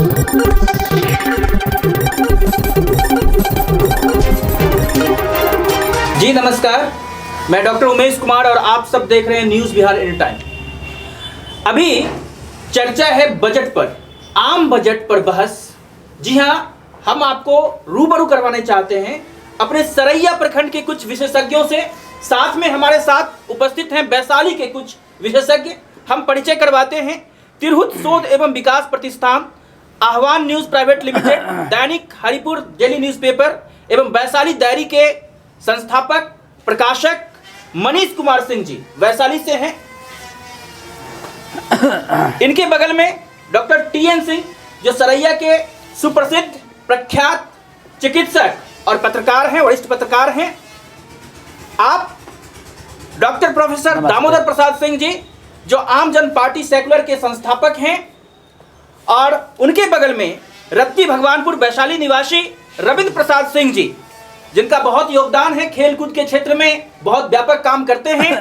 जी नमस्कार, मैं डॉक्टर उमेश कुमार और आप सब देख रहे हैं न्यूज़ बिहार एनी टाइम। अभी चर्चा है बजट पर, आम बजट पर बहस। जी हाँ, हम आपको रूबरू करवाने चाहते हैं अपने सरैया प्रखंड के कुछ विशेषज्ञों से। साथ में हमारे साथ उपस्थित हैं वैशाली के कुछ विशेषज्ञ। हम परिचय करवाते हैं तिरहुत शोध एवं विकास प्रतिष्ठान, आह्वान न्यूज़ प्राइवेट लिमिटेड, दैनिक हरिपुर डेली न्यूज़पेपर एवं वैशाली डायरी के संस्थापक प्रकाशक मनीष कुमार सिंह जी वैशाली से हैं। इनके बगल में डॉक्टर TN सिंह जो सरैया के सुप्रसिद्ध प्रख्यात चिकित्सक और पत्रकार हैं, वरिष्ठ पत्रकार हैं। आप डॉक्टर प्रोफेसर दामोदर प्रसाद सिंह जी जो आम जन पार्टी सेकुलर के संस्थापक हैं, और उनके बगल में रत्ती भगवानपुर वैशाली निवासी रविंद्र प्रसाद सिंह जी जिनका बहुत योगदान है, खेलकूद के क्षेत्र में बहुत व्यापक काम करते हैं।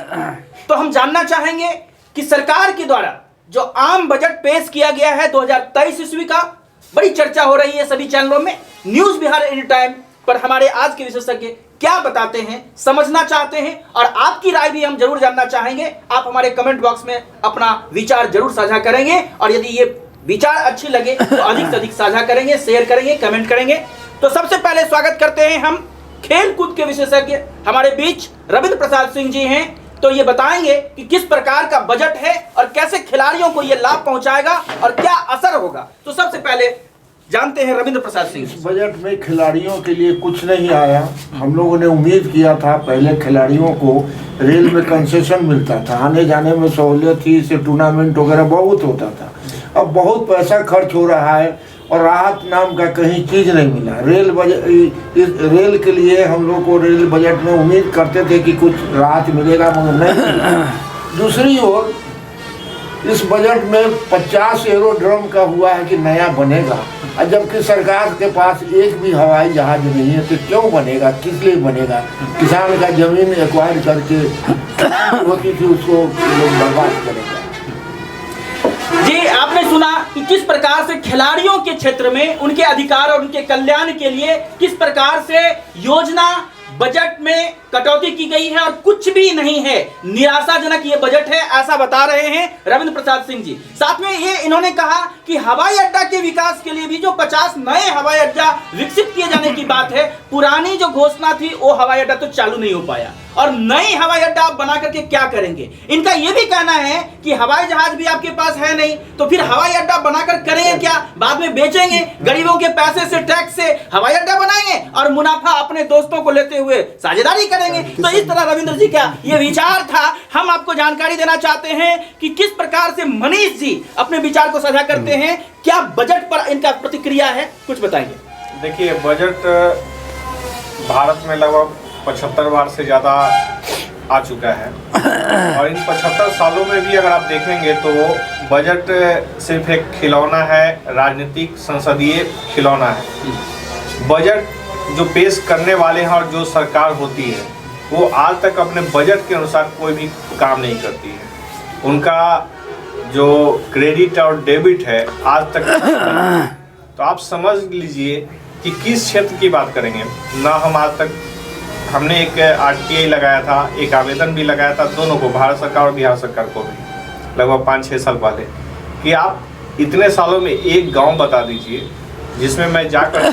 तो हम जानना चाहेंगे कि सरकार के द्वारा जो आम बजट पेश किया गया है 2023 ईस्वी का, बड़ी चर्चा हो रही है सभी चैनलों में। न्यूज़ बिहार एनी टाइम पर हमारे आज के विशेषज्ञ क्या बताते हैं, समझना चाहते हैं, और आपकी राय भी हम जरूर जानना चाहेंगे। आप हमारे कमेंट बॉक्स में अपना विचार जरूर साझा करेंगे, और यदि ये विचार अच्छी लगे तो अधिक से अधिक साझा करेंगे, शेयर करेंगे, कमेंट करेंगे। तो सबसे पहले स्वागत करते हैं हम खेल कूद के विशेषज्ञ, हमारे बीच रविंद्र प्रसाद सिंह जी हैं। तो ये बताएंगे कि किस प्रकार का बजट है और कैसे खिलाड़ियों को ये लाभ पहुंचाएगा और क्या असर होगा। तो सबसे पहले जानते हैं रविंद्र प्रसाद सिंह। इस बजट में खिलाड़ियों के लिए कुछ नहीं आया। हम लोगों ने उम्मीद किया था, पहले खिलाड़ियों को रेल में कंसेशन मिलता था, आने जाने में सहूलियत थी, इससे टूर्नामेंट वगैरह बहुत होता था। अब बहुत पैसा खर्च हो रहा है और राहत नाम का कहीं चीज़ नहीं मिला। रेल के लिए हम लोग को रेल बजट में उम्मीद करते थे कि कुछ राहत मिलेगा, मगर नहीं मिला। दूसरी ओर इस बजट में 50 एरोड्रम का हुआ है कि नया बनेगा, और जबकि सरकार के पास एक भी हवाई जहाज नहीं है। तो क्यों बनेगा, किस लिए बनेगा? किसान का जमीन एक्वायर करके होती थी, उसको लोग बर्बाद करेगा। जी, आपने सुना कि किस प्रकार से खिलाड़ियों के क्षेत्र में उनके अधिकार और उनके कल्याण के लिए किस प्रकार से योजना बजट में कटौती की गई है और कुछ भी नहीं है, निराशाजनक ये बजट है, ऐसा बता रहे हैं रविंद्र प्रसाद सिंह जी। साथ में ये इन्होंने कहा कि हवाई अड्डा के विकास के लिए भी जो 50 नए हवाई अड्डा विकसित किए जाने की बात है, पुरानी जो घोषणा थी वो हवाई अड्डा तो चालू नहीं हो पाया, और नई हवाई अड्डा आप बना करके क्या करेंगे। इनका यह भी कहना है कि हवाई जहाज भी आपके पास है नहीं, तो फिर हवाई अड्डा बनाकर करेंगे क्या, बाद में बेचेंगे, गरीबों के पैसे से, टैक्स से हवाई अड्डा बनाएंगे और मुनाफा अपने दोस्तों को लेते हुए साझेदारी करेंगे। तो इस तरह रविंद्र जी का ये विचार था। हम आपको जानकारी देना चाहते हैं कि किस प्रकार से मनीष जी अपने विचार को साझा करते हैं, क्या बजट पर इनका प्रतिक्रिया है, कुछ बताएंगे। देखिए, बजट भारत में लगभग 75 बार से ज़्यादा आ चुका है, और इन 75 सालों में भी अगर आप देखेंगे तो बजट सिर्फ एक खिलौना है, राजनीतिक संसदीय खिलौना है। बजट जो पेश करने वाले हैं और जो सरकार होती है वो आज तक अपने बजट के अनुसार कोई भी काम नहीं करती है। उनका जो क्रेडिट और डेबिट है आज तक तो आप समझ लीजिए कि किस क्षेत्र की बात करेंगे ना। हम आज तक हमने एक RTI लगाया था, एक आवेदन भी लगाया था, दोनों को, भारत सरकार और बिहार सरकार को भी, लगभग 5-6 साल पहले, कि आप इतने सालों में एक गांव बता दीजिए जिसमें मैं जाकर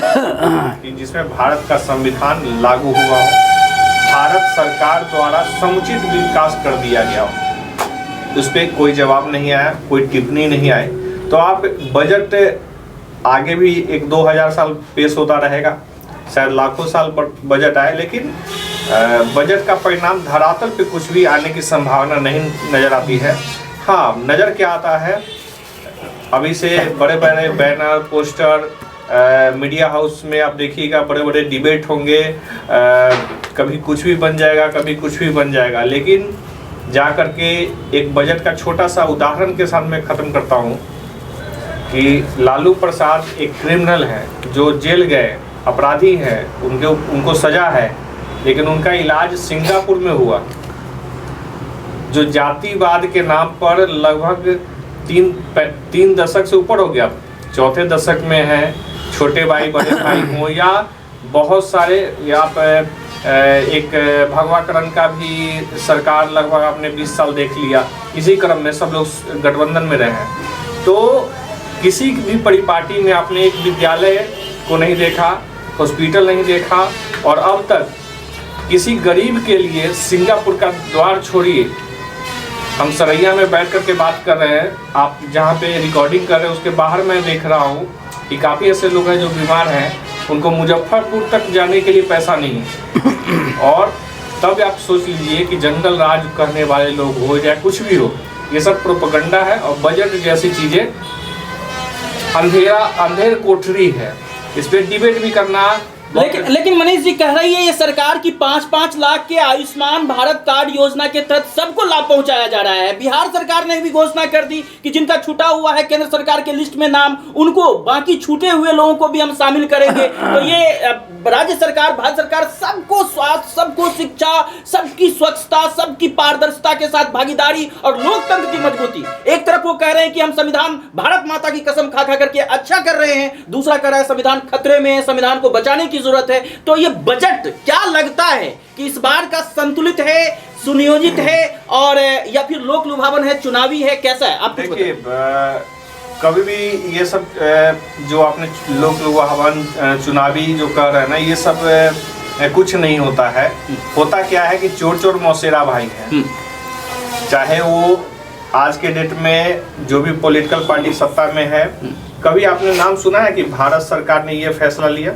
कि जिसमें भारत का संविधान लागू हुआ हो, भारत सरकार द्वारा समुचित विकास कर दिया गया हो। उस पर कोई जवाब नहीं आया, कोई टिप्पणी नहीं आई। तो आप बजट आगे भी 1-2 साल पेश होता रहेगा, शायद लाखों साल पर बजट आए, लेकिन बजट का परिणाम धरातल पे कुछ भी आने की संभावना नहीं नज़र आती है। हाँ, नज़र क्या आता है, अभी से बड़े बड़े बैनर, पोस्टर, मीडिया हाउस में आप देखिएगा बड़े बड़े डिबेट होंगे, कभी कुछ भी बन जाएगा, कभी कुछ भी बन जाएगा। लेकिन जा कर के एक बजट का छोटा सा उदाहरण के साथ मैं ख़त्म करता हूँ कि लालू प्रसाद एक क्रिमिनल हैं जो जेल गए, अपराधी हैं, उनको सज़ा है, लेकिन उनका इलाज सिंगापुर में हुआ, जो जातिवाद के नाम पर लगभग 3 दशक से ऊपर हो गया, चौथे दशक में हैं, छोटे भाई बड़े भाई हों या बहुत सारे, या एक भगवा करण का भी सरकार लगभग आपने 20 साल देख लिया, इसी क्रम में सब लोग गठबंधन में रहे हैं। तो किसी भी परिपाटी में आपने एक विद्यालय को नहीं देखा, हॉस्पिटल नहीं देखा, और अब तक किसी गरीब के लिए सिंगापुर का द्वार छोड़िए, हम सरैया में बैठ कर के बात कर रहे हैं, आप जहाँ पे रिकॉर्डिंग कर रहे हैं उसके बाहर मैं देख रहा हूँ कि काफ़ी ऐसे लोग हैं जो बीमार हैं, उनको मुजफ्फरपुर तक जाने के लिए पैसा नहीं है। और तब आप सोच लीजिए कि जंगल राज करने वाले लोग हो या कुछ भी हो, ये सब प्रोपेगेंडा है। और बजट जैसी चीज़ें अंधेर कोठरी है, इस पर डिबेट भी करना। लेकिन मनीष जी कह रही है ये सरकार की 5-5 लाख के आयुष्मान भारत कार्ड योजना के तहत सबको लाभ पहुंचाया जा रहा है। बिहार सरकार ने भी घोषणा कर दी कि जिनका छूटा हुआ है केंद्र सरकार के लिस्ट में नाम, उनको बाकी छूटे हुए लोगों को भी हम शामिल करेंगे। तो ये राज्य सरकार, भारत सरकार सबको स्वास्थ्य, सबको शिक्षा, सबकी स्वच्छता, सबकी पारदर्शिता के साथ भागीदारी और लोकतंत्र की मजबूती। एक तरफ वो कह रहे हैं कि हम संविधान, भारत माता की कसम खा करके अच्छा कर रहे हैं, दूसरा कह रहा है संविधान खतरे में है, संविधान को बचाने की जरूरत है। तो ये बजट क्या लगता है कि इस बार का संतुलित है, सुनियोजित है, और या फिर लोक लुभावन है, चुनावी है, कैसा है? आप देखिए, कभी भी ये सब जो आपने लोक लुभावन चुनावी जो कर रहे हैं ना, ये सब कुछ नहीं होता है। होता क्या है कि चोर चोर मौसेरा भाई है। चाहे वो आज के डेट में जो भी पॉलिटिकल पार्टी सत्ता में है, कभी आपने नाम सुना है कि भारत सरकार ने ये फैसला लिया?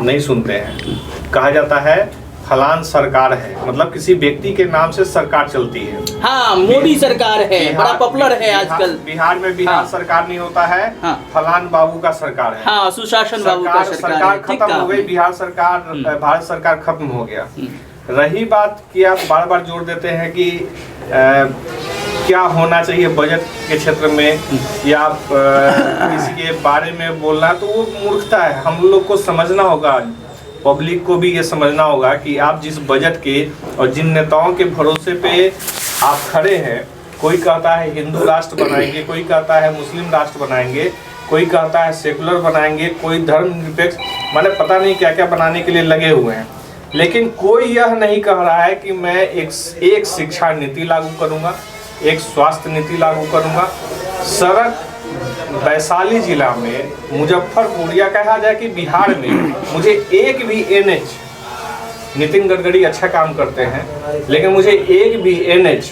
नहीं सुनते हैं। कहा जाता है फलान सरकार है, मतलब किसी व्यक्ति के नाम से सरकार चलती है। हाँ, मोदी सरकार है, बड़ा पॉपुलर है आजकल। बिहार में बिहार सरकार नहीं होता है, फलान बाबू का सरकार है। हाँ, सुशासन बाबू का सरकार खत्म हो गई, बिहार सरकार, भारत सरकार खत्म हो गया। रही बात कि आप बार बार जोड़ देते हैं कि क्या होना चाहिए बजट के क्षेत्र में, या किसी के बारे में बोलना, तो वो मूर्खता है। हम लोग को समझना होगा, पब्लिक को भी ये समझना होगा कि आप जिस बजट के और जिन नेताओं के भरोसे पे आप खड़े हैं, कोई कहता है हिंदू राष्ट्र बनाएंगे, कोई कहता है मुस्लिम राष्ट्र बनाएंगे, कोई कहता है सेकुलर बनाएंगे, कोई धर्मनिरपेक्ष, माने पता नहीं क्या क्या बनाने के लिए लगे हुए हैं। लेकिन कोई यह नहीं कह रहा है कि मैं एक शिक्षा नीति लागू करूँगा, एक स्वास्थ्य नीति लागू करूँगा। सड़क वैशाली जिला में, मुजफ्फरपुर, या कहा जाए कि बिहार में मुझे एक भी NH, नितिन गडकरी अच्छा काम करते हैं, लेकिन मुझे एक भी NH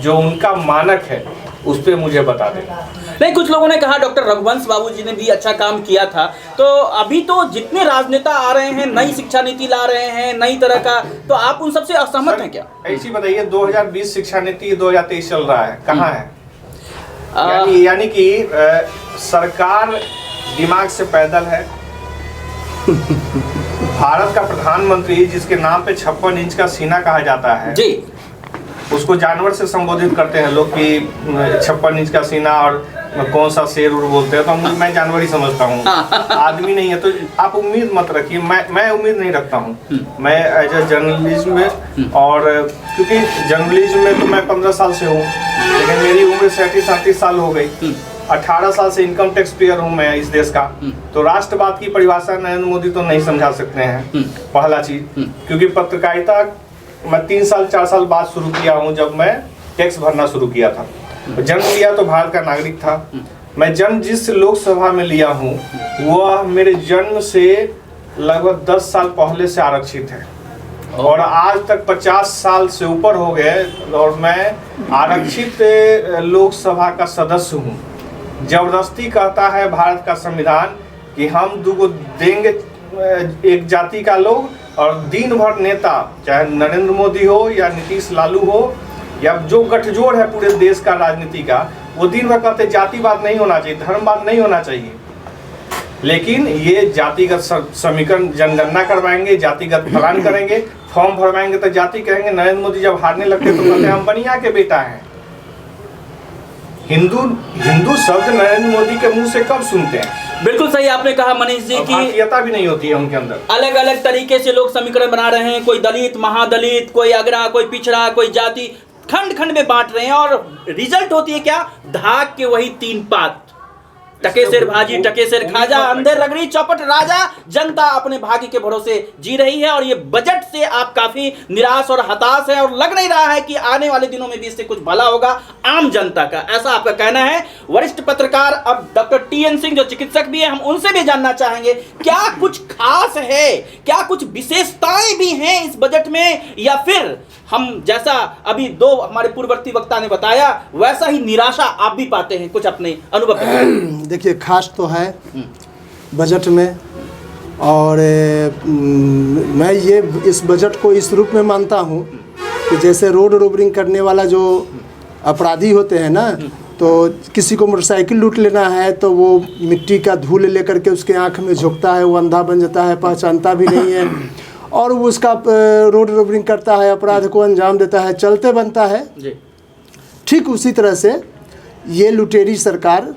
जो उनका मानक है उस पर मुझे बता दें। नहीं, कुछ लोगों ने कहा डॉक्टर रघुवंश बाबू जी ने भी अच्छा काम किया था। तो अभी तो जितने राजनेता आ रहे हैं, नई शिक्षा नीति ला रहे हैं, नई तरह का, तो आप उन सबसे असहमत हैं क्या? ऐसी बताइए, 2020 शिक्षा नीति 2023 चल रहा है, कहाँ है? यानी कि सरकार दिमाग से पैदल है। भारत का प्रधानमंत्री, जिसके नाम पे 56 इंच का सीना कहा जाता है जी, उसको जानवर से संबोधित करते हैं लोग कि 56 इंच का सीना, और कौन सा शेर उड़ बोलते हैं, तो मैं जानवर ही समझता हूँ, आदमी नहीं है। तो आप उम्मीद मत रखिए, मैं उम्मीद नहीं रखता हूँ। मैं एज ए जर्नलिज्म में, और क्योंकि जर्नलिज्म में तो मैं 15 साल से हूँ, लेकिन मेरी उम्र 37 साल हो गई। 18 साल से इनकम टैक्स पेयर हूँ मैं इस देश का। तो राष्ट्रवाद की परिभाषा नरेंद्र मोदी तो नहीं समझा सकते हैं, पहला चीज। क्योंकि पत्रकारिता मैं 3 साल 4 साल बाद शुरू किया हूँ, जब मैं टैक्स भरना शुरू किया था। जन्म लिया तो भारत का नागरिक था। मैं जन्म जिस लोकसभा में लिया हूँ वह मेरे जन्म से लगभग 10 साल पहले से आरक्षित है, और आज तक 50 साल से ऊपर हो गए, और मैं आरक्षित लोकसभा का सदस्य हूँ। जबरदस्ती कहता है भारत का संविधान कि हम दूगो देंगे एक जाति का लोग, और दिन भर नेता, चाहे नरेंद्र मोदी हो या नीतीश लालू हो, या जो गठजोड़ है पूरे देश का राजनीति का, वो दिन भर कहते जातिवाद नहीं होना चाहिए, धर्मवाद नहीं होना चाहिए। लेकिन ये जातिगत समीकरण, जनगणना करवाएंगे, जातिगत फलान करेंगे, फॉर्म भरवाएंगे तो जाति कहेंगे। नरेंद्र मोदी जब हारने लगते तो कहते हम बनिया के बेटा हैं। हिंदू शब्द नरेंद्र मोदी के मुंह से कब सुनते हैं? बिल्कुल सही आपने कहा मनीष जी की भारतीयता भी नहीं होती है उनके अंदर। अलग अलग तरीके से लोग समीकरण बना रहे हैं, कोई दलित, महादलित, कोई अग्रा, कोई पिछड़ा, कोई जाति, खंड खंड में बांट रहे हैं, और रिजल्ट होती है क्या? धाक के वही 3 पात। टके सिर भाजी टके सिर खाजा, अंधे रगड़ी चौपट राजा, जनता अपने भाग्य के भरोसे जी रही है। और ये बजट से आप काफी निराश और हताश है और लग नहीं रहा है कि आने वाले दिनों में भी इससे कुछ भला होगा आम जनता का, ऐसा आपका कहना है। वरिष्ठ पत्रकार अब डॉक्टर टीएन सिंह जो चिकित्सक भी है, हम उनसे भी जानना चाहेंगे क्या कुछ खास है, क्या कुछ विशेषताएं भी हैं इस बजट में, या फिर हम जैसा अभी दो हमारे पूर्ववर्ती वक्ता ने बताया वैसा ही निराशा आप भी पाते हैं? कुछ अपने अनुभव बताइए। देखिए, खास तो है बजट में, और मैं ये इस बजट को इस रूप में मानता हूँ कि जैसे रोड रोबरिंग करने वाला जो अपराधी होते हैं ना, तो किसी को मोटरसाइकिल लूट लेना है तो वो मिट्टी का धूल लेकर के उसके आँख में झोंकता है, वो अंधा बन जाता है, पहचानता भी नहीं है, और वो उसका रोड रोबरिंग करता है, अपराध को अंजाम देता है, चलते बनता है जी। ठीक उसी तरह से ये लुटेरी सरकार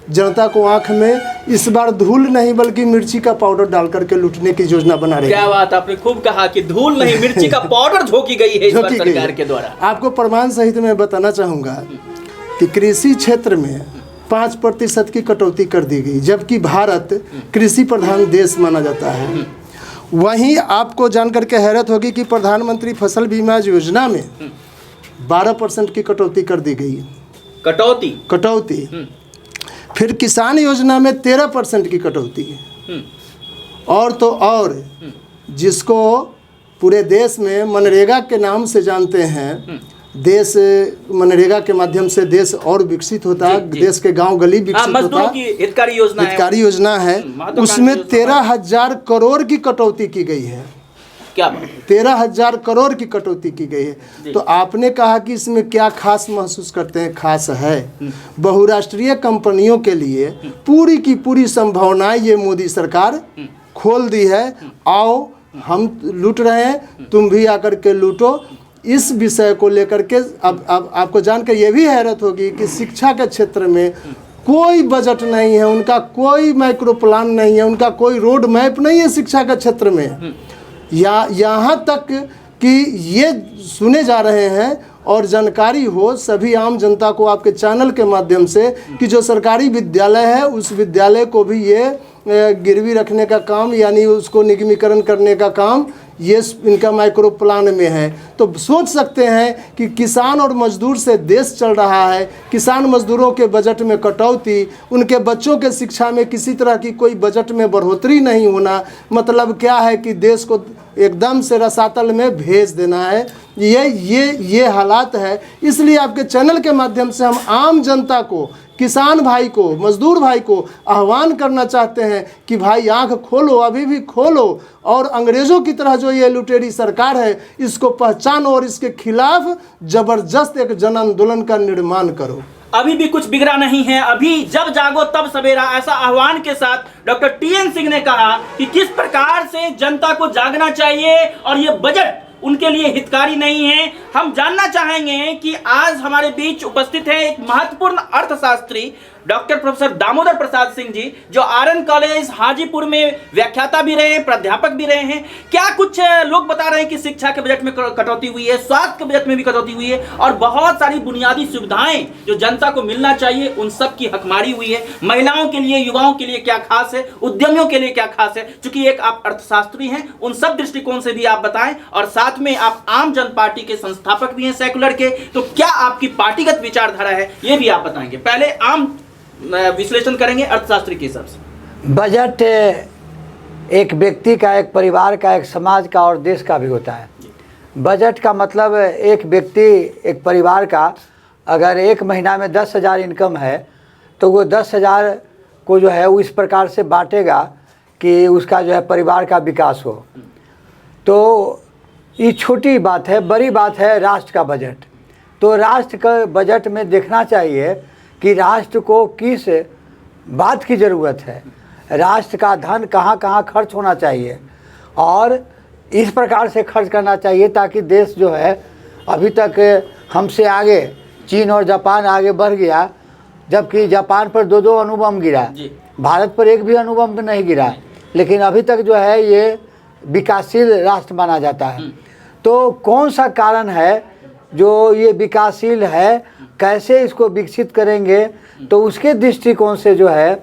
जनता को आंख में इस बार धूल नहीं बल्कि मिर्ची का पाउडर डाल करके लूटने की योजना बना रही है। क्या बात, आपने खूब कहा कि धूल नहीं मिर्ची का पाउडर झोंकी गई है इस बार सरकार के द्वारा। आपको प्रमाण सहित मैं बताना चाहूँगा कि कृषि क्षेत्र में 5% की कटौती कर दी गई, जबकि भारत कृषि प्रधान देश माना जाता है। वहीं आपको जानकर के हैरत होगी कि प्रधानमंत्री फसल बीमा योजना में 12% की कटौती कर दी गई। कटौती। फिर किसान योजना में 13% की कटौती। और तो और जिसको पूरे देश में मनरेगा के नाम से जानते हैं, देश मनरेगा के माध्यम से देश और विकसित होता है, देश के गांव गली विकसित होता है, हितकारी योजना है, उसमें 13,000 करोड़ की कटौती की गई है। क्या बात? 13,000 करोड़ की कटौती की गई है। तो आपने कहा कि इसमें क्या खास महसूस करते हैं? खास है, बहुराष्ट्रीय कंपनियों के लिए पूरी की पूरी संभावनाएं ये मोदी सरकार खोल दी है। आओ, हम लूट रहे हैं, तुम भी आकर के लूटो। इस विषय को लेकर के अब आपको जानकर ये भी हैरत होगी कि शिक्षा के क्षेत्र में कोई बजट नहीं है, उनका कोई माइक्रो प्लान नहीं है, उनका कोई रोड मैप नहीं है शिक्षा के क्षेत्र में। यहाँ तक कि ये सुने जा रहे हैं और जानकारी हो सभी आम जनता को आपके चैनल के माध्यम से कि जो सरकारी विद्यालय है उस विद्यालय को भी ये गिरवी रखने का काम, यानी उसको निगमीकरण करने का काम ये इनका माइक्रो प्लान में है। तो सोच सकते हैं कि किसान और मजदूर से देश चल रहा है। किसान मजदूरों के बजट में कटौती, उनके बच्चों के शिक्षा में किसी तरह की कोई बजट में बढ़ोतरी नहीं होना, मतलब क्या है कि देश को एकदम से रसातल में भेज देना है। ये हालात है। इसलिए आपके चैनल के माध्यम से हम आम जनता को, किसान भाई को, मजदूर भाई को आह्वान करना चाहते हैं कि भाई आंख खोलो, अभी भी खोलो, और अंग्रेज़ों की तरह जो ये लुटेरी सरकार है इसको पहचानो और इसके खिलाफ जबरदस्त एक जन आंदोलन का निर्माण करो। अभी भी कुछ बिगड़ा नहीं है, अभी जब जागो तब सवेरा, ऐसा आह्वान के साथ डॉक्टर टीएन सिंह ने कहा कि किस प्रकार से जनता को जागना चाहिए और ये बजट उनके लिए हितकारी नहीं है। हम जानना चाहेंगे कि आज हमारे बीच उपस्थित है एक महत्वपूर्ण अर्थशास्त्री डॉक्टर प्रोफेसर दामोदर प्रसाद सिंह जी, जो आरएन कॉलेज हाजीपुर में व्याख्याता भी रहे हैं, प्राध्यापक भी रहे हैं। क्या कुछ लोग बता रहे हैं कि शिक्षा के बजट में कटौती हुई है, स्वास्थ्य के बजट में भी कटौती हुई है, और बहुत सारी बुनियादी सुविधाएं जो जनता को मिलना चाहिए उन सब की हकमारी हुई है। महिलाओं के लिए, युवाओं के लिए क्या खास है, उद्यमियों के लिए क्या खास है? चूंकि एक आप अर्थशास्त्री हैं, उन सब दृष्टिकोण से भी आप बताएं, और साथ में आप आम जन पार्टी के संस्थापक भी हैं सेकुलर के, तो क्या आपकी पार्टीगत विचारधारा है ये भी आप बताएंगे। पहले आम विश्लेषण करेंगे अर्थशास्त्री के हिसाब से। बजट एक व्यक्ति का, एक परिवार का, एक समाज का और देश का भी होता है। बजट का मतलब एक व्यक्ति, एक परिवार का अगर एक महीना में 10,000 इनकम है तो वो 10,000 को जो है वो इस प्रकार से बांटेगा कि उसका जो है परिवार का विकास हो। तो ये छोटी बात है। बड़ी बात है राष्ट्र का बजट। तो राष्ट्र का बजट में देखना चाहिए कि राष्ट्र को किस बात की ज़रूरत है, राष्ट्र का धन कहाँ कहाँ खर्च होना चाहिए, और इस प्रकार से खर्च करना चाहिए ताकि देश जो है अभी तक हमसे आगे, चीन और जापान आगे बढ़ गया, जबकि जापान पर 2 अणुबम गिरा, भारत पर एक भी अणुबम नहीं गिरा, लेकिन अभी तक जो है ये विकासशील राष्ट्र माना जाता है। तो कौन सा कारण है जो ये विकासशील है, कैसे इसको विकसित करेंगे, तो उसके दृष्टिकोण से जो है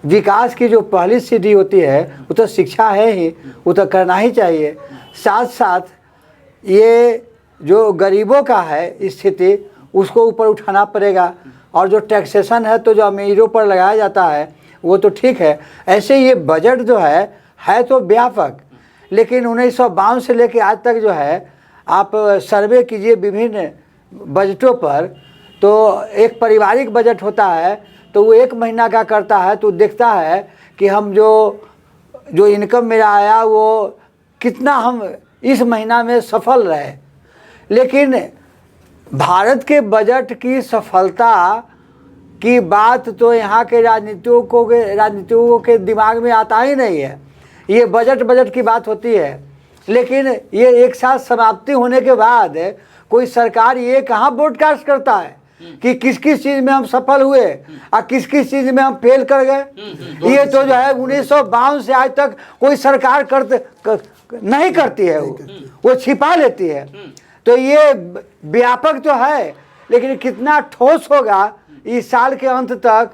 विकास की जो पहली सीढ़ी होती है वो तो शिक्षा है ही, वो तो करना ही चाहिए। साथ साथ ये जो गरीबों का है स्थिति उसको ऊपर उठाना पड़ेगा, और जो टैक्सेशन है तो जो अमीरों पर लगाया जाता है वो तो ठीक है। ऐसे ये बजट जो है तो व्यापक, लेकिन 1952 से लेकर आज तक जो है आप सर्वे कीजिए विभिन्न बजटों पर, तो एक पारिवारिक बजट होता है तो वो 1 महीना का करता है, तो देखता है कि हम जो इनकम मेरा आया वो कितना हम इस महीना में सफल रहे। लेकिन भारत के बजट की सफलता की बात तो यहाँ के राजनीतिकों के दिमाग में आता ही नहीं है। ये बजट की बात होती है, लेकिन ये एक साथ समाप्ति होने के बाद कोई सरकार ये कहाँ ब्रॉडकास्ट करता है कि किस किस चीज़ में हम सफल हुए और किस किस चीज़ में हम फेल कर गए। ये तो जो है 1952 से आज तक कोई सरकार नहीं करती है, वो छिपा लेती है। तो ये व्यापक तो है, लेकिन कितना ठोस होगा इस साल के अंत तक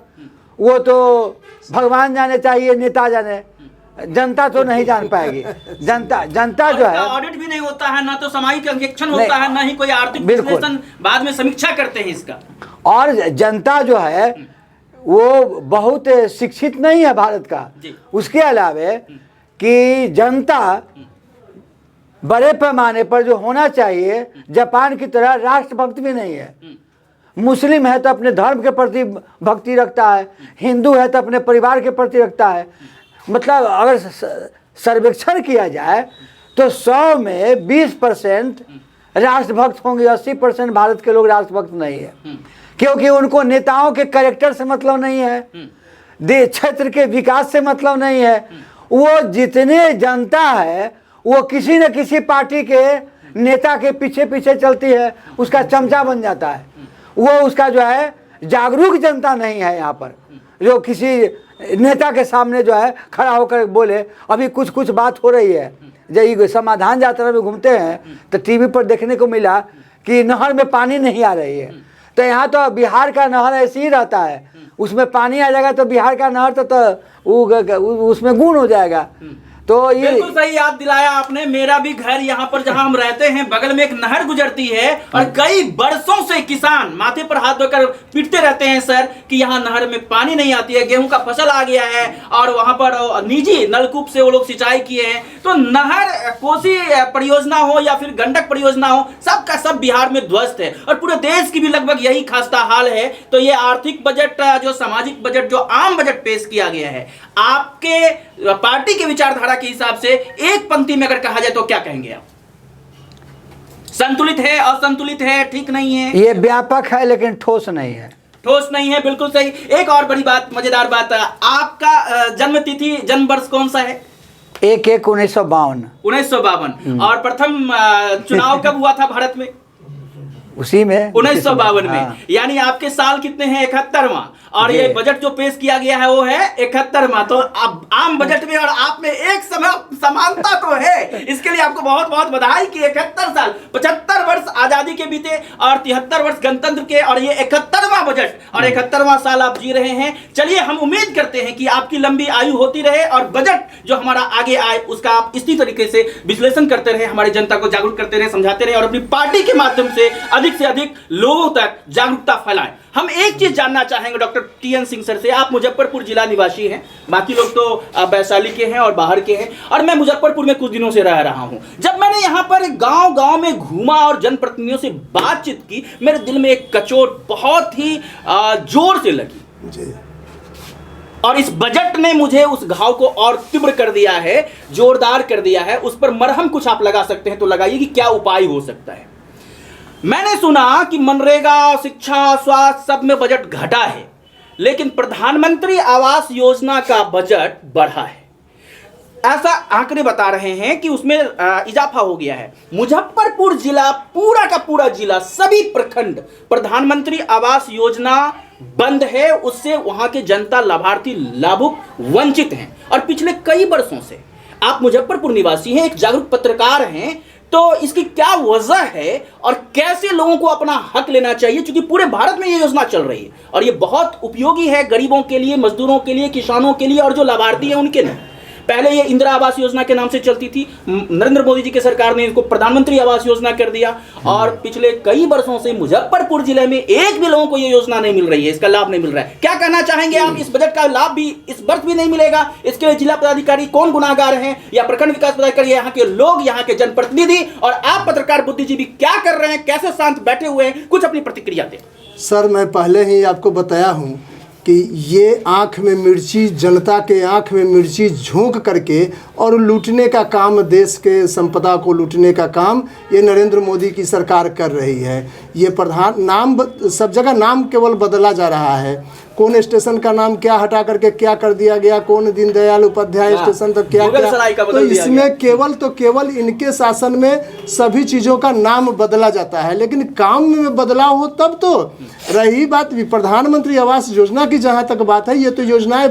वो तो भगवान जाने, चाहिए नेता जाने, जनता तो नहीं जान पाएगी। जनता जो है, ऑडिट भी नहीं होता है, ना तो सामाजिक अंकेक्षण होता है, ना ही कोई आर्थिक विश्लेषण बाद में समीक्षा करते हैं इसका। और जनता जो है वो बहुत शिक्षित नहीं है भारत का। उसके अलावे कि जनता बड़े पैमाने पर जो होना चाहिए जापान की तरह राष्ट्रभक्त भी नहीं है। मुस्लिम है तो अपने धर्म के प्रति भक्ति रखता है, हिंदू है तो अपने परिवार के प्रति रखता है। मतलब अगर सर्वेक्षण किया जाए तो 100 में 20% राष्ट्रभक्त होंगे, 80% भारत के लोग राष्ट्रभक्त नहीं है, क्योंकि उनको नेताओं के कैरेक्टर से मतलब नहीं है, क्षेत्र के विकास से मतलब नहीं है। वो जितने जनता है वो किसी न किसी पार्टी के नेता के पीछे पीछे चलती है, उसका चमचा बन जाता है। वो उसका जो है जागरूक जनता नहीं है यहाँ पर, जो किसी नेता के सामने जो है खड़ा होकर बोले। अभी कुछ बात हो रही है, जब समाधान यात्रा में घूमते हैं तो टीवी पर देखने को मिला कि नहर में पानी नहीं आ रही है। तो यहाँ तो बिहार का नहर ऐसे ही रहता है, उसमें पानी आ जाएगा तो बिहार का नहर तो उसमें गुण हो जाएगा। तो ये बिल्कुल सही याद दिलाया आपने। मेरा भी घर यहाँ पर जहाँ हम रहते हैं बगल में एक नहर गुजरती है, और कई बरसों से किसान माथे पर हाथ धोकर पीटते रहते हैं सर कि यहाँ नहर में पानी नहीं आती है, गेहूं का फसल आ गया है, और वहां पर निजी नलकूप से वो लोग सिंचाई किए हैं। तो नहर कोसी परियोजना हो या फिर गंडक परियोजना हो, सबका सब बिहार में ध्वस्त है, और पूरे देश की भी लगभग यही खास्ता हाल है। तो ये आर्थिक बजट, जो सामाजिक बजट, जो आम बजट पेश किया गया है, आपके पार्टी के विचारधारा के हिसाब से एक पंक्ति में अगर कहा जाए तो क्या कहेंगे आप? संतुलित है, असंतुलित है, ठीक नहीं है? ये व्यापक है लेकिन ठोस नहीं है। ठोस नहीं है, बिल्कुल सही। एक और बड़ी बात, मजेदार बात, आपका जन्म तिथि, जन्म वर्ष कौन सा है? 1/1/1952। 1952। और प्रथम चुनाव कब हुआ था भारत में? उसी में 1952 में। हाँ। यानी आपके साल कितने हैं? 71वां। और ये बजट जो पेश किया गया है वो है 71वां। तो अब आम बजट में और आप में एक समानता तो है। इसके लिए आपको बहुत बहुत बधाई कि 71 साल, 75 वर्ष आजादी के बीते और 73 वर्ष गणतंत्र के, और ये 71वां बजट और 71वां साल आप जी रहे हैं। चलिए, हम उम्मीद करते हैं कि आपकी लंबी आयु होती रहे और बजट जो हमारा आगे आए उसका आप इसी तरीके से विश्लेषण करते रहे, हमारी जनता को जागरूक करते रहे, समझाते रहे, और अपनी पार्टी के माध्यम से अधिक लोगों तक जागरूकता फैलाएं। हम एक चीज जानना चाहेंगे डॉक्टर टी.एन. सिंह सर से। आप मुजफ्फरपुर जिला निवासी हैं, बाकी लोग तो वैशाली के हैं और बाहर के हैं, और मैं मुजफ्फरपुर में कुछ दिनों से रह रहा हूं। जब मैंने यहां पर गांव-गांव में घूमा और जनप्रतिनिधियों से बातचीत की, मेरे दिल में एक कचोट बहुत ही जोर से लगी जी। और इस बजट ने मुझे उस घाव को और तीव्र कर दिया है, जोरदार कर दिया है। उस पर मरहम कुछ आप लगा सकते हैं तो लगाइए कि क्या उपाय हो सकता है। मैंने सुना कि मनरेगा, शिक्षा, स्वास्थ्य सब में बजट घटा है, लेकिन प्रधानमंत्री आवास योजना का बजट बढ़ा है। ऐसा आंकड़े बता रहे हैं कि उसमें इजाफा हो गया है। मुजफ्फरपुर जिला, पूरा का पूरा जिला, सभी प्रखंड प्रधानमंत्री आवास योजना बंद है, उससे वहां के जनता लाभार्थी लाभुक वंचित हैं। और पिछले कई वर्षों से, आप मुजफ्फरपुर निवासी हैं, एक जागरूक पत्रकार हैं, तो इसकी क्या वजह है और कैसे लोगों को अपना हक लेना चाहिए, क्योंकि पूरे भारत में ये योजना चल रही है और ये बहुत उपयोगी है गरीबों के लिए, मजदूरों के लिए, किसानों के लिए और जो लाभार्थी हैं उनके लिए। पहले ये इंदिरा आवास योजना के नाम से चलती थी, नरेंद्र मोदी जी की सरकार ने इसको प्रधानमंत्री आवास योजना कर दिया और पिछले कई वर्षों से मुजफ्फरपुर जिले में एक भी लोगों को ये योजना नहीं मिल रही है, इसका लाभ नहीं मिल रहा है। क्या कहना चाहेंगे आप? इस बजट का लाभ भी इस वर्ष भी नहीं मिलेगा, इसके लिए जिला पदाधिकारी कौन गुनाहगार हैं या प्रखंड विकास पदाधिकारी, यहाँ के लोग, यहाँ के जनप्रतिनिधि और आप पत्रकार बुद्धिजीवी क्या कर रहे हैं, कैसे शांत बैठे हुए हैं? कुछ अपनी प्रतिक्रिया दें। सर, मैं पहले ही आपको बताया हूँ कि ये आँख में मिर्ची, जनता के आँख में मिर्ची झोंक करके और लूटने का काम, देश के संपदा को लूटने का काम ये नरेंद्र मोदी की सरकार कर रही है। ये प्रधान नाम सब जगह नाम केवल बदला जा रहा है। कौन स्टेशन का नाम क्या हटा करके क्या कर दिया गया, कौन दीनदयाल उपाध्याय स्टेशन तो क्या क्या, तो इसमें केवल इनके शासन में सभी चीज़ों का नाम बदला जाता है, लेकिन काम में बदलाव हो तब तो। रही बात प्रधानमंत्री आवास योजना की, जहाँ तक बात है, ये तो योजनाएं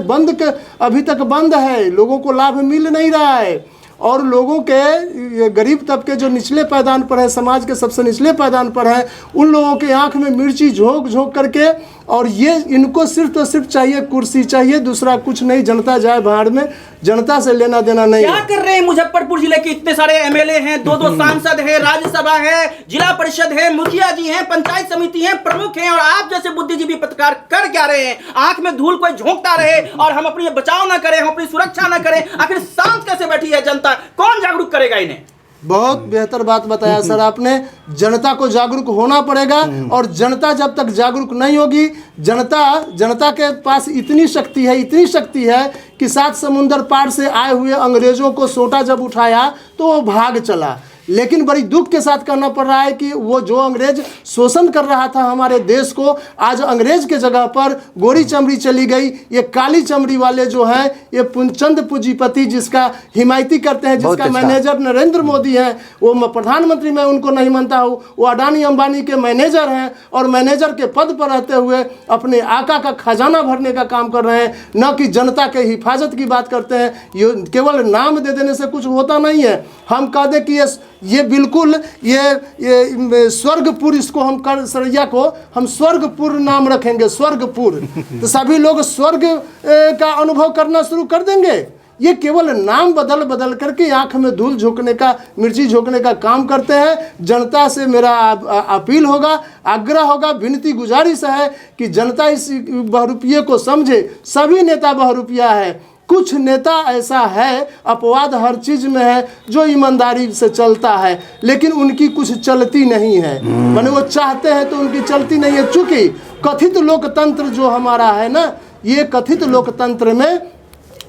अभी तक बंद है, लोगों को लाभ मिल नहीं रहा है और लोगों के गरीब तबके जो निचले पायदान पर है, समाज के सबसे निचले पायदान पर है, उन लोगों के आंख में मिर्ची झोंक झोंक करके, और ये इनको सिर्फ तो सिर्फ चाहिए कुर्सी चाहिए, दूसरा कुछ नहीं। जनता जाए भाड़ में, जनता से लेना देना नहीं। क्या कर रहे हैं मुजफ्फरपुर जिले के इतने सारे एमएलए हैं, दो सांसद हैं, राज्यसभा है, जिला परिषद है, मुखिया जी हैं, पंचायत समिति हैं, प्रमुख हैं, और आप जैसे बुद्धिजीवी पत्रकार कर क्या रहे हैं? आंख में धूल कोई झोंकता रहे और हम अपनी बचाव ना करें, हम अपनी सुरक्षा ना करें, आखिर शांत कैसे बैठी है जनता? कौन जागरूक करेगा इन्हें? बहुत बेहतर बात बताया सर आपने। जनता को जागरूक होना पड़ेगा और जनता जब तक जागरूक नहीं होगी, जनता के पास इतनी शक्ति है कि 7 समुंदर पार से आए हुए अंग्रेजों को सोटा जब उठाया तो वो भाग चला। लेकिन बड़ी दुख के साथ कहना पड़ रहा है कि वो जो अंग्रेज शोषण कर रहा था हमारे देश को, आज अंग्रेज के जगह पर गोरी चमड़ी चली गई। ये काली चमड़ी वाले जो हैं, ये चंद पूंजीपति जिसका हिमायती करते हैं, जिसका मैनेजर नरेंद्र मोदी हैं, वो प्रधानमंत्री मैं उनको नहीं मानता हूँ, वो अडानी अंबानी के मैनेजर हैं और मैनेजर के पद पर रहते हुए अपने आका का खजाना भरने का काम कर रहे हैं, न कि जनता के हिफाजत की बात करते हैं। केवल नाम दे देने से कुछ होता नहीं है। हम कह दें कि ये बिल्कुल ये स्वर्गपुर, इसको हम कर सरैया को हम स्वर्गपुर नाम रखेंगे, स्वर्गपुर, तो सभी लोग स्वर्ग का अनुभव करना शुरू कर देंगे। ये केवल नाम बदल करके आंख में धूल झोंकने का, मिर्ची झोंकने का काम करते हैं। जनता से मेरा अपील होगा, आग्रह होगा, विनती गुजारिश है कि जनता इस बहुरूपिये को समझे। सभी नेता बहुरूपिया है, कुछ नेता ऐसा है, अपवाद हर चीज़ में है, जो ईमानदारी से चलता है, लेकिन उनकी कुछ चलती नहीं है। माने वो चाहते हैं तो उनकी चलती नहीं है। चूँकि कथित लोकतंत्र जो हमारा है ना, ये कथित लोकतंत्र में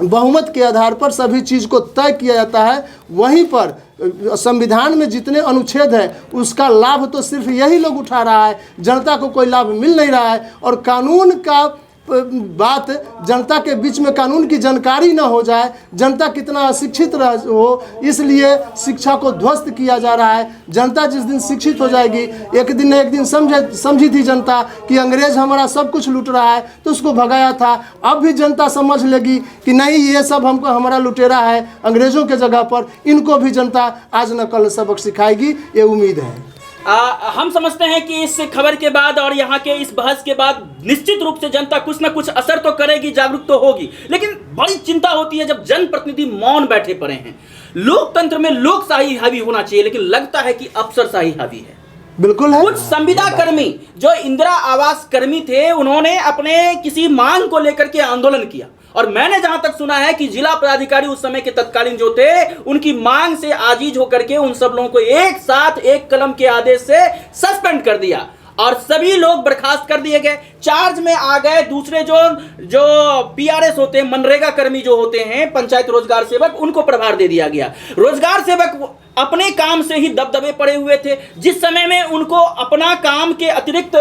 बहुमत के आधार पर सभी चीज़ को तय किया जाता है। वहीं पर संविधान में जितने अनुच्छेद है उसका लाभ तो सिर्फ यही लोग उठा रहा है, जनता को कोई लाभ मिल नहीं रहा है। और कानून का बात, जनता के बीच में कानून की जानकारी न हो जाए, जनता कितना अशिक्षित हो, इसलिए शिक्षा को ध्वस्त किया जा रहा है। जनता जिस दिन शिक्षित हो जाएगी, एक दिन न एक दिन समझी थी जनता कि अंग्रेज हमारा सब कुछ लूट रहा है तो उसको भगाया था। अब भी जनता समझ लेगी कि नहीं, ये सब हमको हमारा लुटेरा है, अंग्रेजों के जगह पर इनको भी जनता आज न कल सबक सिखाएगी, ये उम्मीद है। हम समझते हैं कि इस खबर के बाद और यहाँ के इस बहस के बाद निश्चित रूप से जनता कुछ ना कुछ असर तो करेगी, जागरूक तो होगी, लेकिन बड़ी चिंता होती है जब जनप्रतिनिधि मौन बैठे पड़े हैं। लोकतंत्र में लोकशाही हावी होना चाहिए, लेकिन लगता है कि अफसरशाही हावी है। बिल्कुल है। कुछ संविदा कर्मी जो इंदिरा आवास कर्मी थे, उन्होंने अपने किसी मांग को लेकर के आंदोलन किया और मैंने जहां तक सुना है कि जिला पदाधिकारी उस समय के तत्कालीन जो थे, उनकी मांग से आजीज होकर के उन सब लोगों को एक साथ एक कलम के आदेश से सस्पेंड कर दिया और सभी लोग बर्खास्त कर दिए गए, चार्ज में आ गए। दूसरे जो पीआरएस होते हैं, मनरेगा कर्मी जो होते हैं, पंचायत रोजगार सेवक, उनको प्रभार दे दिया गया। रोजगार सेवक अपने काम से ही दबदबे पड़े हुए थे। जिस समय में उनको अपना काम के अतिरिक्त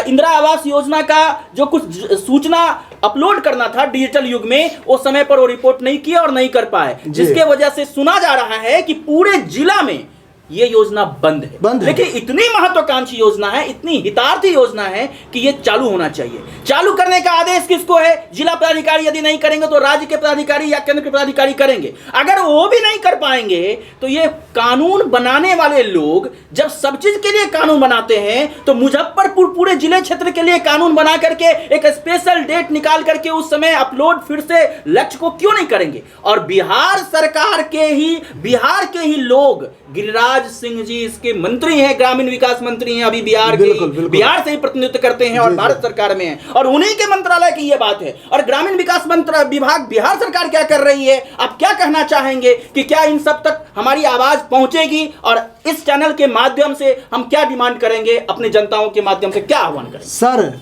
इंदिरा आवास योजना का जो कुछ सूचना अपलोड करना था डिजिटल युग में, उस समय पर वो रिपोर्ट नहीं किया और नहीं कर पाए, जिसके वजह से सुना जा रहा है कि पूरे जिला में ये योजना बंद बंद है। है। लेकिन इतनी महत्वाकांक्षी योजना है, इतनी हितार्थी योजना है कि ये चालू होना चाहिए। चालू करने का आदेश किसको है? जिला पदाधिकारी यदि नहीं करेंगे तो राज्य के पदाधिकारी या केंद्र के पदाधिकारी करेंगे। अगर वो भी नहीं कर पाएंगे तो ये कानून बनाने वाले लोग जब सब चीज के लिए कानून बनाते हैं तो मुजफ्फरपुर पूरे जिले क्षेत्र के लिए कानून बना करके एक स्पेशल डेट निकाल करके उस समय अपलोड फिर से लक्ष्य को क्यों नहीं करेंगे? और बिहार सरकार के ही लोग, गिरिराज सिंह जी इसके मंत्री हैं, ग्रामीण विकास मंत्री हैं, अभी बिहार बिल्कुल, बिल्कुल। बिहार से ही प्रतिनिधित्व करते हैं और जी, भारत सरकार में हैं और उन्हीं के मंत्रालय की ये बात है। और ग्रामीण विकास विभाग बिहार सरकार क्या कर रही है? आप क्या कहना चाहेंगे कि क्या इन सब तक हमारी आवाज पहुंचेगी? और इस चैनल के माध्यम से हम क्या डिमांड करेंगे, अपने जनताओं के माध्यम से क्या आह्वान करेंगे? सर,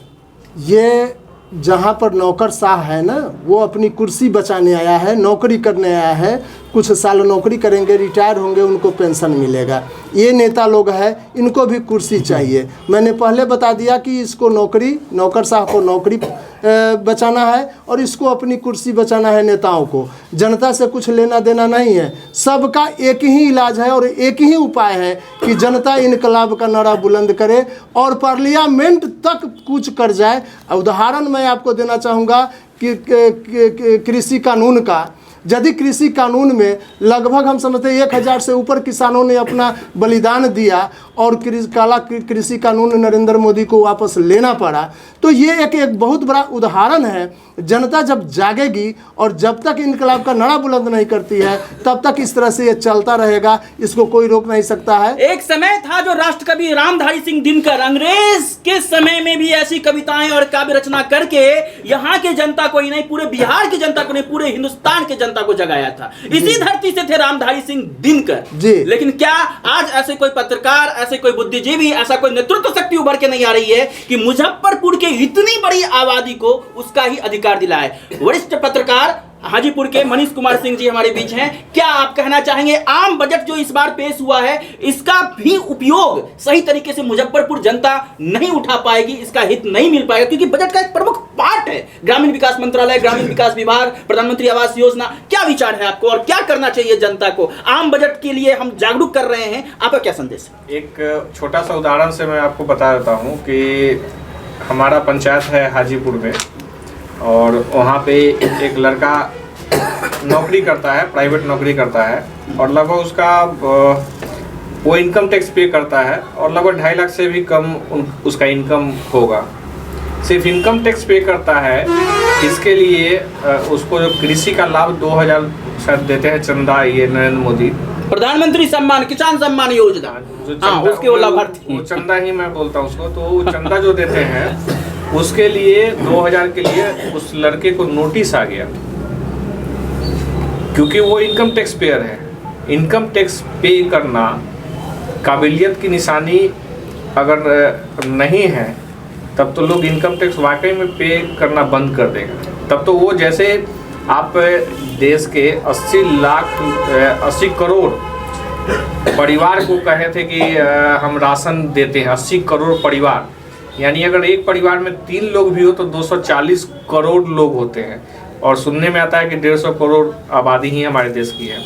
ये जहाँ पर नौकरशाह है ना, वो अपनी कुर्सी बचाने आया है, नौकरी करने आया है, कुछ साल नौकरी करेंगे, रिटायर होंगे, उनको पेंशन मिलेगा। ये नेता लोग हैं, इनको भी कुर्सी चाहिए। मैंने पहले बता दिया कि इसको नौकरशाह को नौकरी बचाना है और इसको अपनी कुर्सी बचाना है। नेताओं को जनता से कुछ लेना देना नहीं है। सबका एक ही इलाज है और एक ही उपाय है कि जनता इनकलाब का नारा बुलंद करे और पार्लियामेंट तक कूच कर जाए। उदाहरण मैं आपको देना चाहूँगा कि कृषि कानून का, यदि कृषि कानून में लगभग हम समझते हैं 1000 से ऊपर किसानों ने अपना बलिदान दिया और काला कृषि कानून नरेंद्र मोदी को वापस लेना पड़ा, तो ये एक बहुत बड़ा उदाहरण है। जनता जब जागेगी और जब तक इनकलाब का नारा बुलंद नहीं करती है तब तक इस तरह से ये चलता रहेगा, इसको कोई रोक नहीं सकता है। एक समय था जो राष्ट्रकवि रामधारी सिंह दिनकर अंग्रेज के समय में भी ऐसी कविताएं और काव्य रचना करके यहाँ के जनता को ही नहीं, पूरे बिहार की जनता को नहीं, पूरे हिंदुस्तान के जनता को जगाया था। इसी धरती से थे रामधारी सिंह दिनकर जी। लेकिन क्या आज ऐसे कोई पत्रकार, ऐसे कोई बुद्धिजीवी, ऐसा कोई नेतृत्व शक्ति उभर के नहीं आ रही है कि मुजफ्फरपुर के इतनी बड़ी आबादी को उसका ही अधिकार दिलाए? वरिष्ठ पत्रकार हाजीपुर के मनीष कुमार सिंह जी हमारे बीच हैं। क्या आप कहना चाहेंगे, आम बजट जो इस बार पेश हुआ है इसका भी उपयोग सही तरीके से मुजफ्फरपुर जनता नहीं उठा पाएगी, इसका हित नहीं मिल पाएगा? क्योंकि बजट का एक प्रमुख पार्ट है ग्रामीण विकास मंत्रालय, ग्रामीण विकास विभाग, प्रधानमंत्री आवास योजना। क्या विचार है आपको और क्या करना चाहिए जनता को? आम बजट के लिए हम जागरूक कर रहे हैं, आपका क्या संदेश है? एक छोटा सा उदाहरण से मैं आपको बता देता हूँ कि हमारा पंचायत है हाजीपुर में और वहाँ पे एक लड़का नौकरी करता है, प्राइवेट नौकरी करता है और लगभग उसका वो इनकम टैक्स पे करता है और लगभग 2.5 लाख से भी कम उसका इनकम होगा। सिर्फ इनकम टैक्स पे करता है। इसके लिए उसको जो कृषि का लाभ 2000 शायद देते हैं चंदा, ये नरेंद्र मोदी प्रधानमंत्री सम्मान, किसान सम्मान योजना, जो उसके वो लाभार्थी, वो चंदा ही मैं बोलता हूँ उसको, तो वो चंदा जो देते हैं उसके लिए 2000 के लिए उस लड़के को नोटिस आ गया क्योंकि वो इनकम टैक्स पेयर है। इनकम टैक्स पे करना काबिलियत की निशानी अगर नहीं है तब तो लोग इनकम टैक्स वाकई में पे करना बंद कर देगा। तब तो वो जैसे आप देश के 80 करोड़ परिवार को कहे थे कि हम राशन देते हैं, 80 करोड़ परिवार, यानी अगर एक परिवार में 3 लोग भी हो तो 240 करोड़ लोग होते हैं और सुनने में आता है कि 150 करोड़ आबादी ही हमारे देश की है।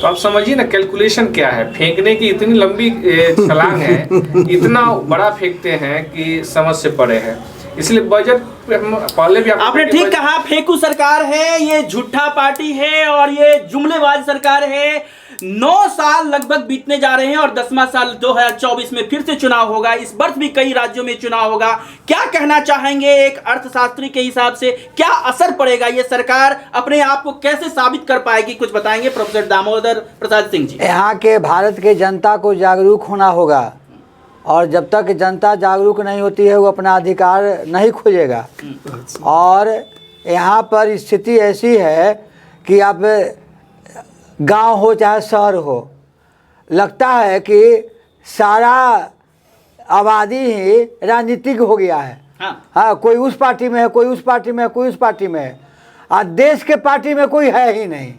तो आप समझिए ना कैलकुलेशन क्या है। फेंकने की इतनी लंबी छलांग है, इतना बड़ा फेंकते हैं कि समझ से परे है। इसलिए बजट पे हम पहले भी आपने ठीक कहा, फेंकू सरकार है, ये झूठा पार्टी है और ये जुमलेबाज सरकार है। 9 साल लगभग बीतने जा रहे हैं और 10वां साल 2024 में फिर से चुनाव होगा। इस वर्ष भी कई राज्यों में चुनाव होगा। क्या कहना चाहेंगे एक अर्थशास्त्री के हिसाब से, क्या असर पड़ेगा? ये सरकार अपने आप को कैसे साबित कर पाएगी, कुछ बताएंगे प्रोफेसर दामोदर प्रसाद सिंह जी? यहाँ के भारत के जनता को जागरूक होना होगा और जब तक जनता जागरूक नहीं होती है वो अपना अधिकार नहीं खोजेगा। और यहाँ पर स्थिति ऐसी है कि आप गांव हो चाहे शहर हो, लगता है कि सारा आबादी ही राजनीतिक हो गया है। हाँ, कोई उस पार्टी में है, कोई उस पार्टी में है, कोई उस पार्टी में है, और देश के पार्टी में कोई है ही नहीं।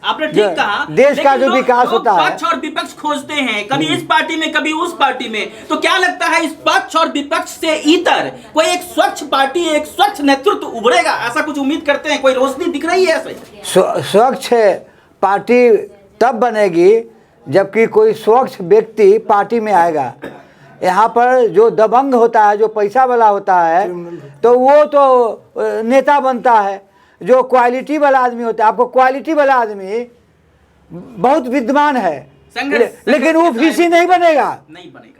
आपने ठीक कहा, देश का जो विकास होता है, पक्ष और विपक्ष खोजते हैं, कभी इस पार्टी में कभी उस पार्टी में। तो क्या लगता है इस पक्ष और विपक्ष से इतर कोई एक स्वच्छ पार्टी, एक स्वच्छ नेतृत्व उभरेगा, ऐसा कुछ उम्मीद करते हैं? कोई रोशनी दिख रही है ऐसे? स्वच्छ पार्टी तब बनेगी जबकि कोई स्वच्छ व्यक्ति पार्टी में आएगा। यहाँ पर जो दबंग होता है, जो पैसा वाला होता है, तो वो तो नेता बनता है। जो क्वालिटी वाला आदमी होता है, आपको क्वालिटी वाला आदमी बहुत विद्वान है, लेकिन वो वीसी नहीं बनेगा,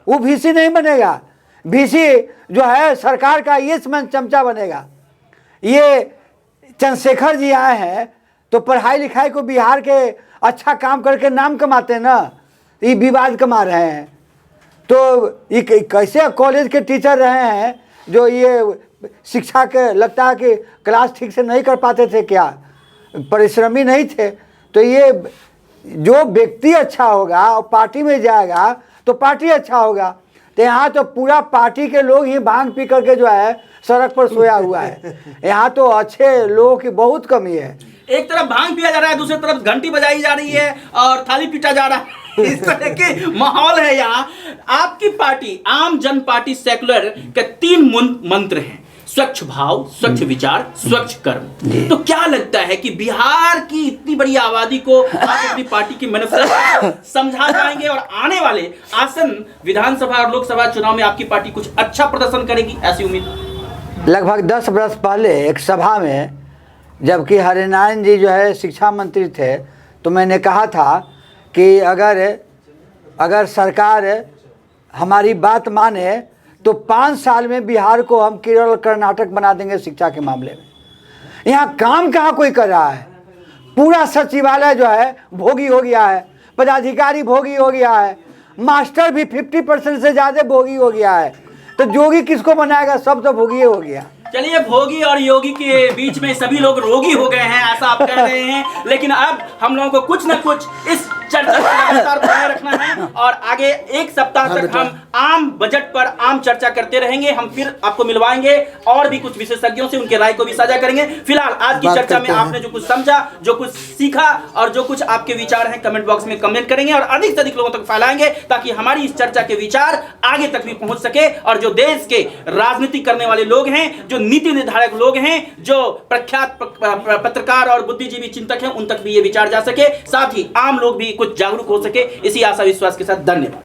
वो वीसी नहीं बनेगा। वीसी जो है सरकार का ये चमचा बनेगा। ये चंद्रशेखर जी आए हैं तो पढ़ाई लिखाई को बिहार के अच्छा काम करके नाम कमाते हैं ना, ये विवाद कमा रहे हैं। तो ये कैसे कॉलेज के टीचर रहे हैं जो ये शिक्षा के लगता है कि क्लास ठीक से नहीं कर पाते थे, क्या परिश्रमी नहीं थे। तो ये जो व्यक्ति अच्छा होगा और पार्टी में जाएगा तो पार्टी अच्छा होगा। तो यहाँ तो पूरा पार्टी के लोग ही भांग पी करके जो है सड़क पर सोया हुआ है। यहाँ तो अच्छे लोगों की बहुत कमी है। एक तरफ भांग पिया जा रहा है, दूसरी तरफ घंटी बजाई जा रही है और थाली पीटा जा रहा है। इस तरह के माहौल है यहाँ। आपकी पार्टी आम जन पार्टी सेकुलर के 3 मंत्र हैं, स्वच्छ भाव, स्वच्छ विचार, स्वच्छ कर्म। तो क्या लगता है कि बिहार की इतनी बड़ी आबादी को आप अपनी पार्टी की मैनिफेस्टो समझा पाएंगे और आने वाले आसन विधानसभा और लोकसभा चुनाव में आपकी पार्टी कुछ अच्छा प्रदर्शन करेगी, ऐसी उम्मीद? लगभग 10 वर्ष पहले एक सभा में जबकि हरिनारायण जी जो है शिक्षा मंत्री थे, तो मैंने कहा था कि अगर सरकार हमारी बात माने तो 5 साल में बिहार को हम केरल कर्नाटक बना देंगे शिक्षा के मामले में। यहाँ काम कहाँ कोई कर रहा है? पूरा सचिवालय जो है भोगी हो गया है, पदाधिकारी भोगी हो गया है, मास्टर भी 50% से ज़्यादा भोगी हो गया है। तो जोगी किसको बनाएगा? सब तो भोगी हो गया। चलिए, भोगी और योगी के बीच में सभी लोग रोगी हो गए हैं, ऐसा आप कह रहे हैं। लेकिन अब हम लोगों को कुछ न कुछ इस चर्चा को लगातार बनाए रखना है और आगे 1 सप्ताह तक हम आम बजट पर आम चर्चा करते रहेंगे। हम फिर आपको मिलवाएंगे और भी कुछ विशेषज्ञों से, उनके राय को भी साझा करेंगे। फिलहाल आज की चर्चा में आपने जो कुछ समझा, जो कुछ सीखा और जो कुछ आपके विचार हैं, कमेंट बॉक्स में कमेंट करेंगे और अधिक से अधिक लोगों तक फैलाएंगे ताकि हमारी इस चर्चा के विचार आगे तक भी पहुंच सके और जो देश के राजनीति करने वाले लोग हैं, जो नीति निर्धारक लोग हैं, जो प्रख्यात पत्रकार और बुद्धिजीवी चिंतक हैं, उन तक भी ये विचार जा सके, साथ ही आम लोग भी कुछ जागरूक हो सके। इसी आशा विश्वास के साथ धन्यवाद।